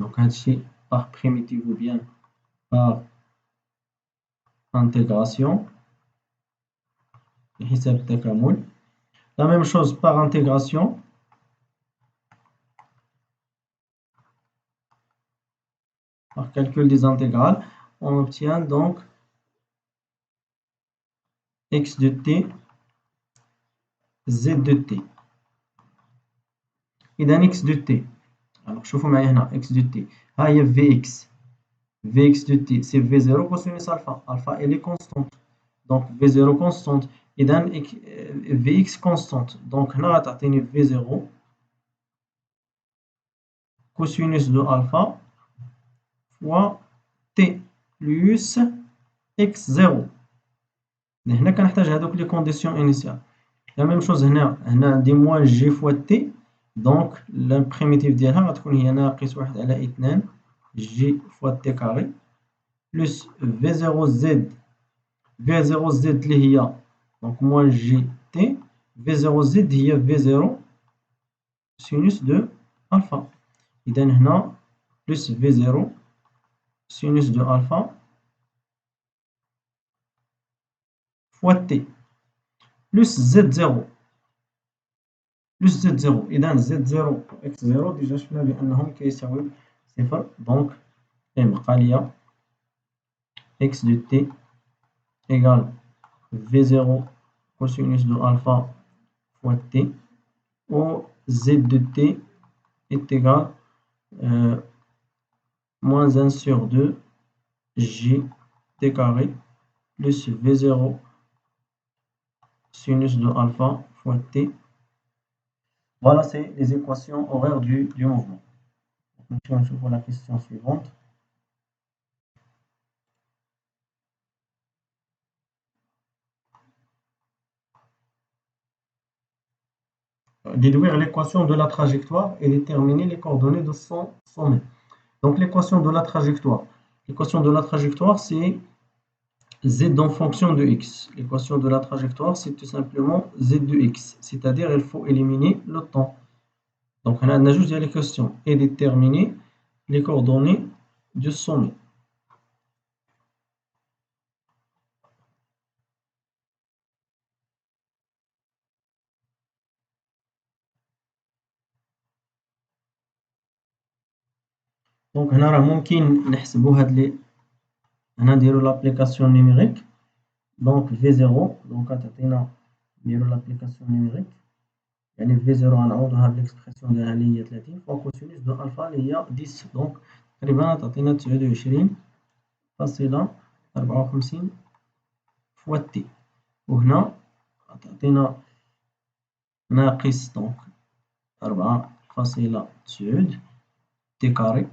Donc هادشي par primitive ou bien par intégration حساب التكامل. La même chose par intégration. Par calcul des intégrales, on obtient donc x de t, z de t. إذا x de t. Alors شوفوا معايا هنا x de t. ها هي Vx. Vx de t c'est V0 cosinus alpha. Alpha elle est constante. Donc V0 constante. إذا Vx constante. Donc هنا غتعطيني V0 cosinus de alpha fois t plus x0. هنا كنحتاج هذوك لي كونديسيون انيسيال. La même chose هنا عندي moins g fois t. Donc la primitive ديالها غتكون هي ناقص 1 على 2 g fois t carré plus V0z اللي هي donc moins gt V0Z هي V0 sinus de alpha. إذا هنا plus V0 sinus de alpha fois T plus Z0 plus Z0. إذا Z0 و X0 ديجا شفنا بأنهم كيساويو صفر. دونك يبقى ليا X de T égale V0 cosinus de alpha fois T, où Z de T est égal moins 1 sur 2 J T carré plus V0 sinus de alpha fois T. Voilà, c'est les équations horaires du mouvement. Maintenant, je vois la question suivante. Déduire l'équation de la trajectoire et déterminer les coordonnées de son sommet. Donc l'équation de la trajectoire. L'équation de la trajectoire, c'est z en fonction de x. L'équation de la trajectoire, c'est tout simplement z de x. C'est-à-dire il faut éliminer le temps. Donc on a juste les questions et déterminer les coordonnées du sommet. Donc هنا راه ممكن نحسبوا هاد لي هنا نديروا لابليكاسيون نيميريك. دونك V0 دونك تعطينا نديروا لابليكاسيون نيميريك، يعني V0 غنعوضوها بالاكسبرسيون ديالها اللي هي 30 فوا كوسينوس دو الفا اللي هي 10. دونك تقريبا تعطينا 29.54 فوا تي، وهنا تعطينا ناقص دونك 4.9 تي كاري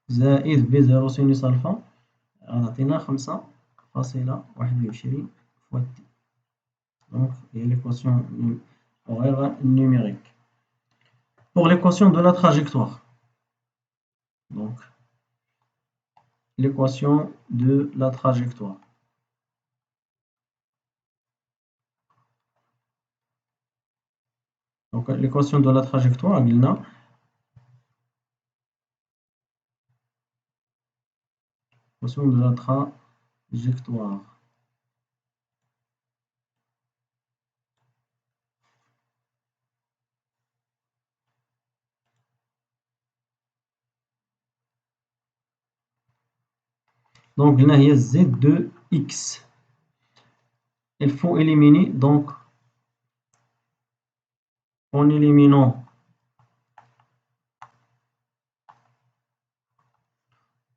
زائد V0 سينوس الفا غتعطينا 5.21 فوا تي. Donc, il y a l'équation horaire numérique. Pour l'équation de la trajectoire, donc l'équation de la trajectoire. Donc l'équation de la trajectoire, l'équation de la trajectoire. Donc là, il y a z de x. Il faut éliminer, donc en éliminant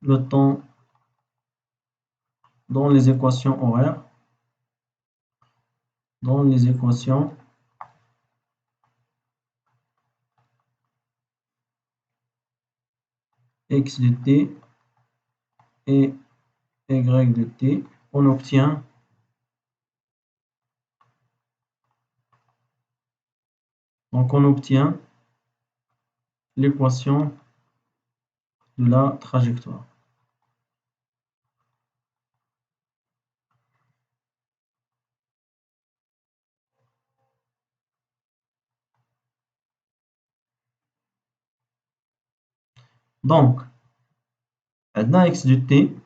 le temps dans les équations horaires, dans les équations x de t et y de t, on obtient l'équation de la trajectoire. Donc, عندنا x de t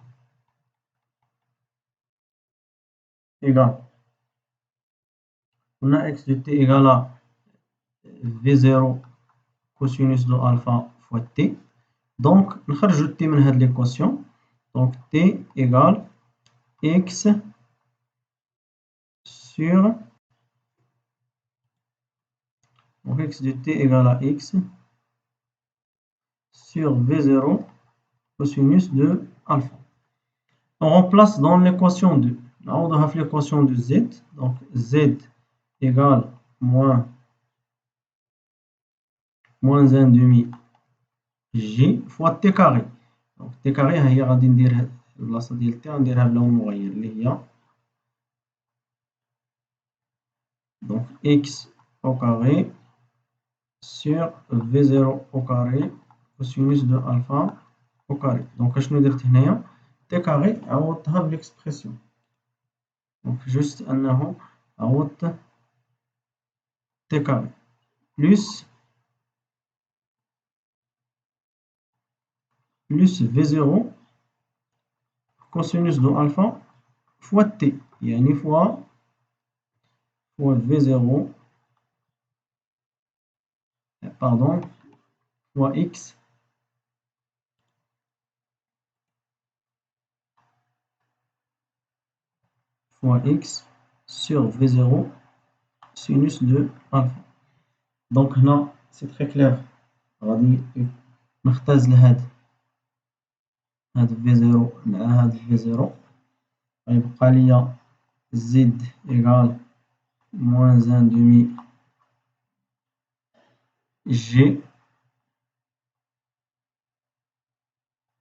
égale, on a x de t égale à v0 cosinus de alpha fois t. Donc, نخرجوا t من هذه l'équation. Donc, t égale x sur, donc x de t égale à x sur v0 cosinus de alpha. On remplace dans l'équation 2. On va faire l'équation de z. Donc, z égale moins 1 demi j fois t carré. Donc t carré هي غادي ندير البلاصه ديال t غنديرها بلون مغير اللي هي donc x au carré sur v0 au carré cosinus de alpha au carré. Donc اشنو درت هنايا t carré عوضتها بالاكسبرسيون. Donc juste انه عوضت t carré plus V0 cosinus de alpha fois t يعني fois V0 pardon fois x sur V0 sinus de alpha. Donc هنا c'est très clair غادي نختزل هاد V0 مع هاد V0 غيبقى ليا z égale moins 1 demi g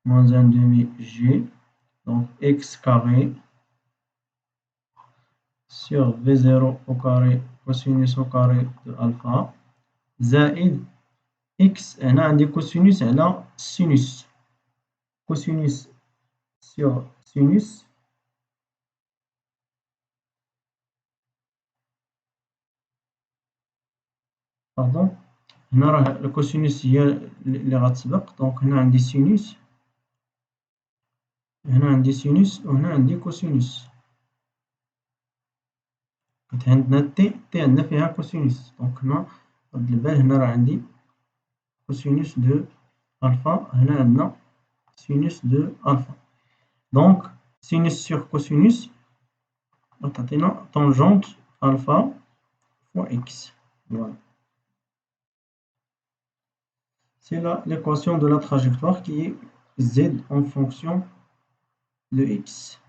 moins 1 demi g donc x carré sur V0 au carré cosinus au carré de alpha زائد x هنا عندي cosinus على sinus cosinus sur sinus pardon هنا راه الكوسينوس هي اللي غتسبق دونك هنا عندي سينوس هنا عندي سينوس وهنا عندي كوسينوس حيت عندنا تي عندنا فيها كوسينوس دونك هنا رد البال هنا راه عندي كوسينوس دو الفا هنا عندنا سينوس دو الفا دونك سينوس سور كوسينوس غتعطينا طونجونت الفا فوا اكس فوالا. C'est l'équation de la trajectoire qui est z en fonction de x.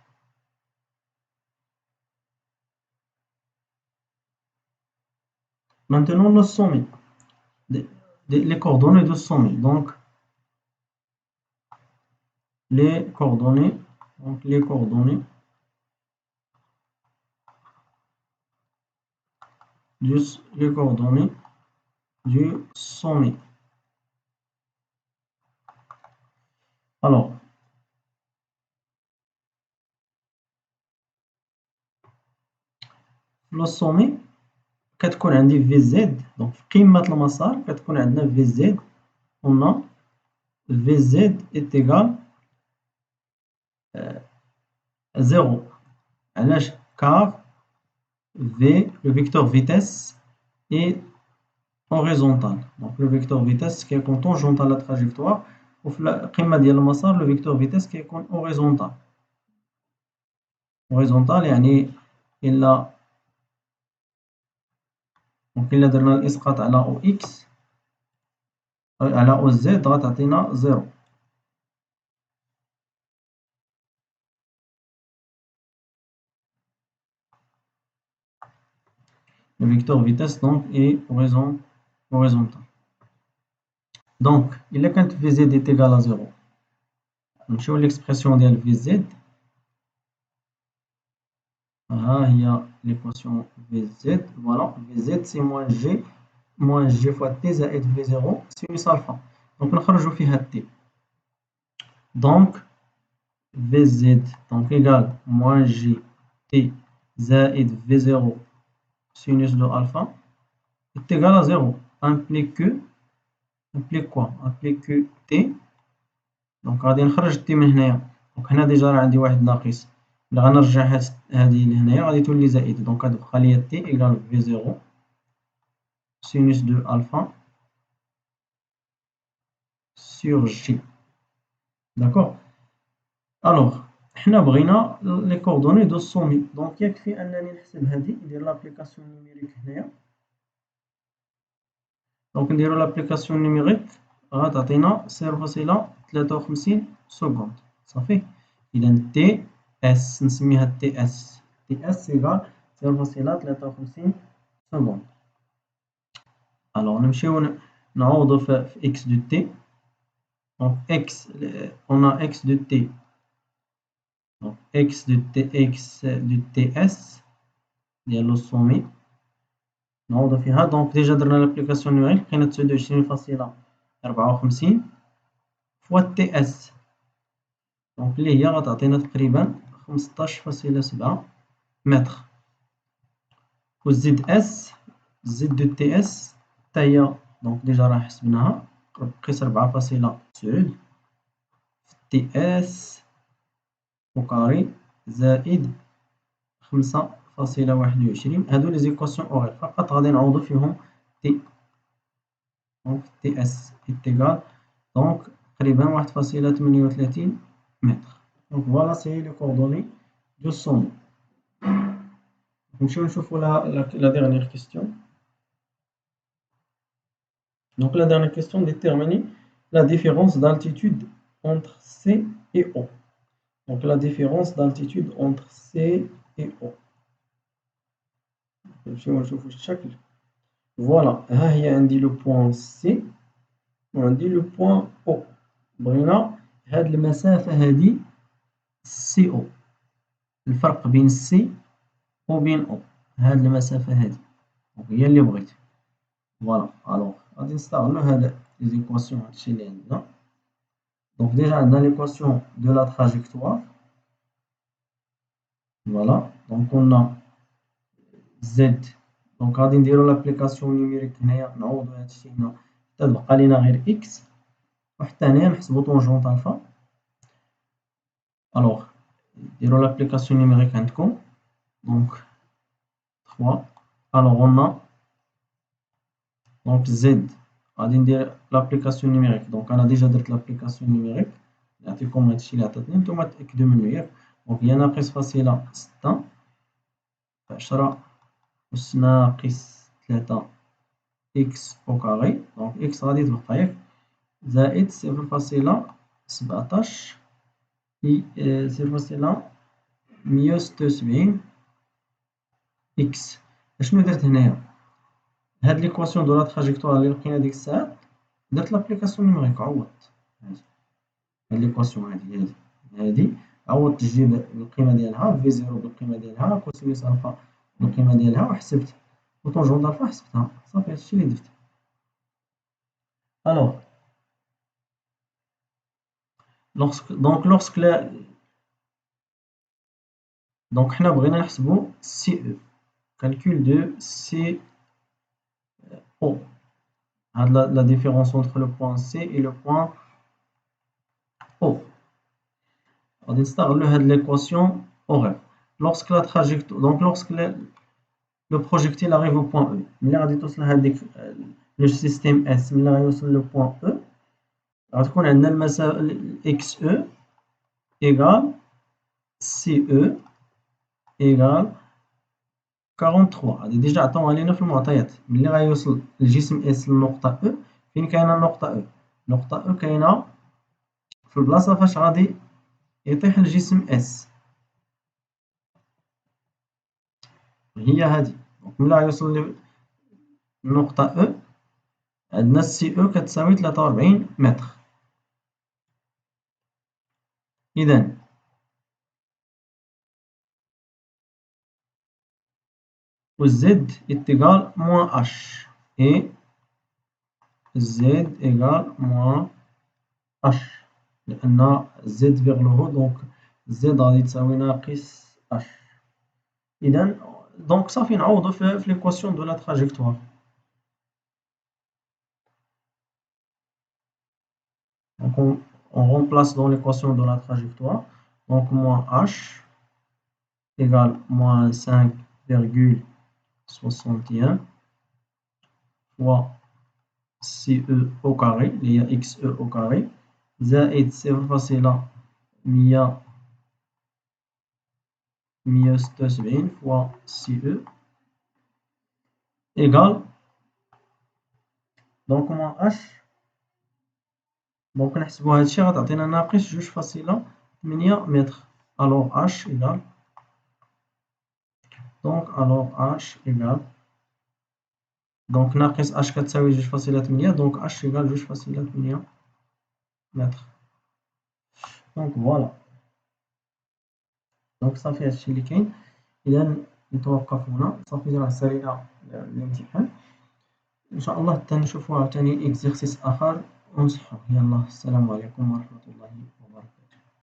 Maintenant, le sommet, les coordonnées de sommet. Donc, les coordonnées du sommet. Alors, le sommet كتكون عندي في زد دونك في قمة المسار كتكون عندنا في زد قلنا في زد est égal زيرو علاش car v le vecteur vitesse est horizontal donc le vecteur vitesse كيكون tangent à la trajectoire وفي القمة ديال المسار le vecteur vitesse كيكون horizontal يعني إلا دونك إلا درنا الإسقاط على أو إكس على أو زد غتعطينا زيرو le vecteur vitesse donc est horizontal donc إلا كانت في زد est égal à زيرو نمشيو l'expression ديال في زد ها هي l'équation في زد voilà في زد c'est moins g fois t زائد في زيرو sinus alpha donc نخرجو فيها t donc Vz donc égale moins g t زائد V0 sinus de alpha est égal à 0 implique quoi implique que t donc غادي نخرج t من هنايا دونك هنا ديجا راه عندي واحد ناقص إلا غنرجع هادي لهنايا غادي تولي زائد دونك غتبقى ليا t égale V0 sinus de alpha sur g d'accord alors حنا بغينا لي كوردوني دو السومي دونك يكفي انني نحسب هادي ندير لابليكاسيون نيميريك هنايا دونك نديرو لابليكاسيون نيميريك غتعطينا 0.53 سكوند صافي اذا تي اس نسميها تي اس ايكال 0.53 سكوند الوغ نمشيو نعوضو في اكس دو تي دونك اكس اون ا اكس دو تي donc x de ts ديال لو سومي نعوضو فيها دونك ديجا درنا لابليكاسيون نيميريك لقينا 29.54 فوا تي اس دونك اللي هي غتعطينا تقريبا 15.7 متر و زد اس زد دو تي اس حتى هي دونك ديجا راه حسبناها قيس 4.9 في تي اس او كاري زائد 5.21. هادو لي زيكواسيون اوغير فقط غادي نعوضو فيهم تي. دونك تي اس إيتيغال دونك تقريبا 1.38 متر. دونك فوالا سي لي كوردوني دو سون. نمشيو نشوفو la dernière question. Donc la dernière question, déterminer la différence d'altitude entre C et O. Donc la différence d'altitude entre C et O. Voilà, ها هي عندي لو بوان سي وعندي لو بوان او. بغينا هاد المسافة هادي سي او، الفرق بين سي وبين او هاد المسافة هادي هي اللي بغيت. فوالا الوغ غادي نستغلو هاد لي زيكواسيون هادشي اللي عندنا. دونك ديجا عندنا ليكواسيون دو لا تراجيكتوار. فوالا دونك قلنا زد دونك غادي نديرو لابليكاسيون نيميريك هنايا نعوضو هادشي هنا حتى تبقى لينا غير اكس، وحتى هنايا نحسبو طونجونت الفا. الوغ ديرو لابليكاسيون نيميريك عندكم دونك 3. الوغ قلنا دونك زد غادي ندير لابليكاسيون نيميريك. دونك انا ديجا درت لابليكاسيون نيميريك نعطيكم هادشي اللي عطاتني نتوما تاكدوا منو ياك. دونك هي ناقص فاصلة 6 في 10 أس ناقص 3 إكس أو كاري. دونك إكس غادي تبقى ياك زائد 0.17 في 0.176 إكس. أشنو درت هنايا؟ هاد ليكواسيون دو لا تراجيكتوار اللي لقينا ديك الساعة درت لابليكاسيون نيميريك عوضت. هاد ليكواسيون هادي عوضت تجيب القيمة ديالها في زيرو بالقيمة ديالها كوسينوس ألفا بالقيمة ديالها وحسبت وطونجون ألفا حسبتها صافي هادشي اللي درت. ألوغ دونك حنا بغينا نحسبو سي او calcul de CO. La différence entre le point C et le point O. On installe l'équation horaire. Lorsque la trajectoire, donc lorsque le projectile arrive au point E, le système S, le point E, on a XE égale CE égale 43. هذه ديجا عطاو علينا في المعطيات. ملي غيوصل الجسم اس للنقطة او فين كاينة النقطة او؟ النقطة او كاينة في البلاصة فاش غادي يطيح الجسم اس، هي هادي. دونك ملي غيوصل للنقطة او عندنا السي او كتساوي 43 متر. إذا و زد إيتيغال موان اش اي زد إيغال موان اش لأن زد فيغ لو هو دونك زد غادي تساوي ناقص اش. إذا دونك صافي نعوضو في ليكواسيون دو لا تراجيكتوار. Donc on remplace dans l'équation de la trajectoire. Donc moins h égale moins 5,61 fois CE au carré, il y a XE au carré, زائد 0.176 fois CE égale donc moins h. دونك نحسبو هادشي غتعطينا ناقص 2.8 متر. الوغ h égale دونك h égale دونك ناقص h كتساوي 2.8 دونك h égale 2.8 متر. دونك فوالا دونك صافي هادشي اللي كاين. إذا نتوقف هنا صافي راه سالينا الامتحان إن شاء الله حتى نشوفو عاوتاني إكزرسيس آخر ونصحو. يلا السلام عليكم ورحمة الله.